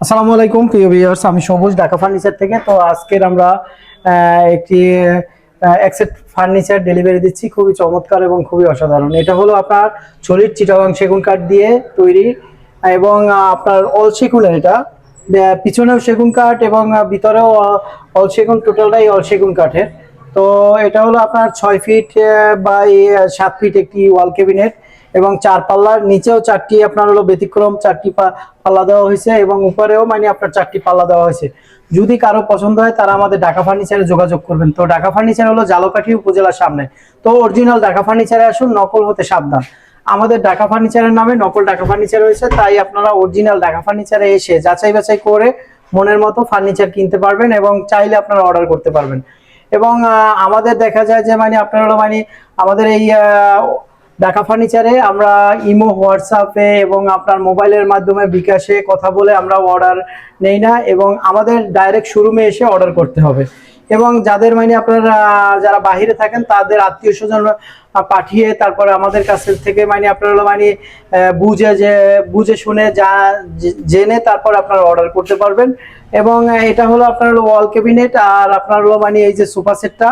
আসসালামু আলাইকুম প্রিয় ভিউয়ার্স, আমি সবুজ ঢাকা ফার্নিচার থেকে। তো আজকের আমরা একটি এক্সেট ফার্নিচার ডেলিভারি দিচ্ছি, খুবই চমৎকার এবং খুবই অসাধারণ। এটা হলো আপনার সলিড চিটাগাং সেগুন কাঠ দিয়ে তৈরি এবং আপনার অল সেগুনের, এটা পিছনেও সেগুন কাঠ এবং ভিতরেও অল সেগুন, টোটালটাই অল সেগুন কাঠের। তো এটা হলো আপনার 6 ফিট বাই 7 ফিট একটি ওয়াল ক্যাবিনেট এবং 4 পাল্লার, নিচেও 4টি আপনার হলো ব্যতিক্রম 4টি পাল্লা দেওয়া হয়েছে এবং উপরেও মানে আপনার 4টি পাল্লা দেওয়া হয়েছে। যদি কারো পছন্দ হয় তারা আমাদের ঢাকা ফার্নিচারে যোগাযোগ করবেন। তো ঢাকা ফার্নিচার হলো ঝালকাঠি উপজেলার সামনে। তো অরিজিনাল ঢাকা ফার্নিচারে আসুন, নকল হতে সাবধান। আমাদের ঢাকা ফার্নিচারের নামে নকল ঢাকা ফার্নিচার রয়েছে, তাই আপনারা অরিজিনাল ঢাকা ফার্নিচারে এসে যাচাই বাছাই করে মনের মতো ফার্নিচার কিনতে পারবেন এবং চাইলে আপনারা অর্ডার করতে পারবেন। এবং আমাদের দেখা যায় যে মানে আপনারা মানে আমাদের এই ঢাকা ফার্নিচারে আমরা ইমো, হোয়াটসঅ্যাপে এবং আপনার মোবাইলের মাধ্যমে বিকাশে কথা বলে আমরা অর্ডার নেই না, এবং আমাদের ডাইরেক্ট শোরুমে এসে অর্ডার করতে হবে। এবং যাদের মানে আপনারা যারা বাহিরে থাকেন তাদের আত্মীয় স্বজন পাঠিয়ে তারপরে আমাদের কাছ থেকে মানে আপনারা মানে বুঝে শুনে জেনে তারপর আপনারা অর্ডার করতে পারবেন। এবং এটা হলো আপনার হলো ওয়াল ক্যাবিনেট, আর আপনার হলো মানে এই যে সোফা সেটটা,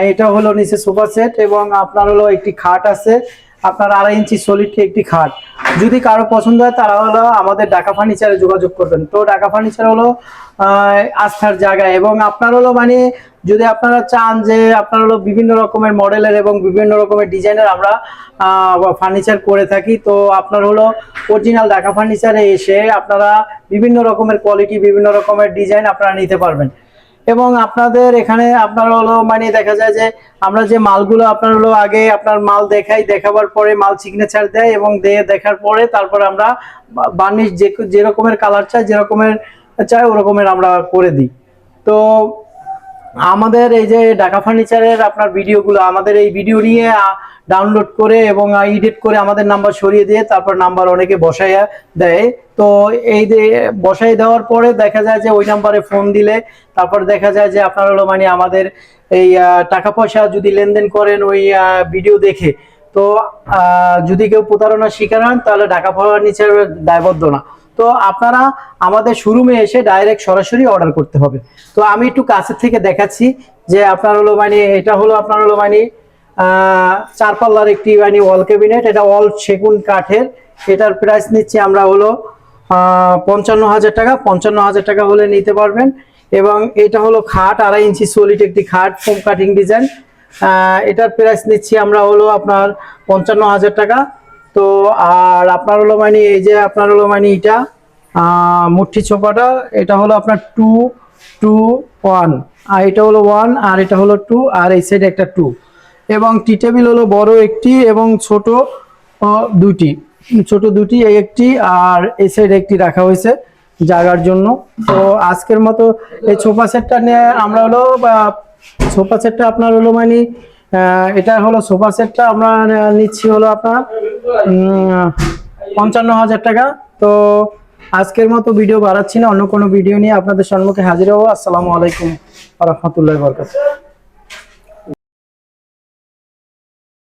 এটা হলো নিচে সোফা সেট এবং আপনার হলো একটি খাট আছে, আপনার 2.5 ইঞ্চি সলিড একটি খাট। যদি কারো পছন্দ হয় তারা হলো আমাদের ঢাকা ফার্নিচারে যোগাযোগ করবেন। তো ঢাকা ফার্নিচার হলো আস্থার জায়গা। এবং আপনার হলো মানে যদি আপনারা চান যে আপনার হলো বিভিন্ন রকমের মডেলের এবং বিভিন্ন রকমের ডিজাইনের আমরা ফার্নিচার করে থাকি, তো আপনার হলো অরিজিনাল ঢাকা ফার্নিচারে এসে আপনারা বিভিন্ন রকমের কোয়ালিটি, বিভিন্ন রকমের ডিজাইন আপনারা নিতে পারবেন। এবং আপনাদের এখানে আপনার হলো মানে দেখা যায় যে আমরা যে মালগুলো আপনার হলো আগে আপনার মাল দেখাবার পরে মাল সিগনেচার দেয় এবং দেখার পরে তারপর আমরা বার্নিশ যে রকমের কালার চাই, যে রকমের চাই ওরকমের আমরা করে দিই। তো আমাদের এই যে ঢাকা ফার্নিচারের আপনার ভিডিওগুলো, আমাদের এই ভিডিও নিয়ে ডাউনলোড করে এবং এডিট করে আমাদের নাম্বার সরিয়ে দিয়ে তারপর নাম্বার অনেকে বসাইয়া দেয়। তো এই যে বসাই দেওয়ার পরে দেখা যায় যে ওই নাম্বারে ফোন দিলে তারপর দেখা যায় যে আপনার হলো মানে আমাদের এই টাকা পয়সা যদি লেনদেন করেন ওই ভিডিও দেখে, তো যদি কেউ প্রতারণার শিকার হন তাহলে ঢাকা ফার্নিচার দায়বদ্ধ না। তো আপনারা আমাদের শোরুমে এসে ডাইরেক্ট সরাসরি অর্ডার করতে হবে। তো আমি একটু কাছের থেকে দেখাচ্ছি যে আপনার হলো মানে এটা হলো আপনার হলো মানে 4 পাল্লার একটি মানে ওয়াল ক্যাবিনেট, এটা অল সেগুন কাঠের। এটার প্রাইস নিচ্ছি আমরা হলো 55,000 টাকা। 55,000 টাকা হলে নিতে পারবেন। এবং এটা হলো খাট, 2.5 ইঞ্চি সলিড একটি খাট, ফোম কাটিং ডিজাইন। এটার প্রাইস নিচ্ছি আমরা হলো আপনার 55,000 টাকা। তো আর আপনার হলো মানে এই যে আপনার হলো মানে এটা মুঠি ছোপাটা, এটা হলো আপনার 2-2-1, আর এটা হলো 1 আর এটা হলো 2 আর এই সাইডে একটা 2। এবং টি টেবিল হলো বড় একটি এবং ছোট দুটি এই একটি, আর এই সাইডে একটি রাখা হয়েছে জায়গার জন্য। তো আজকের মতো এই সোফা সেটটা নিয়ে আমরা হলো সোফা সেটটা আপনার হলো মানে এটা হলো সোফা সেটটা আমরা নিচ্ছি হলো আপনার 55,000 টাকা। তো আজকের মতো ভিডিও বাড়াচ্ছি না, অন্য কোনো ভিডিও নিয়ে আপনাদের সম্মুখে হাজির হবো। আসসালামু আলাইকুম ওয়া রাহমাতুল্লাহি ওয়া বারাকাতুহু।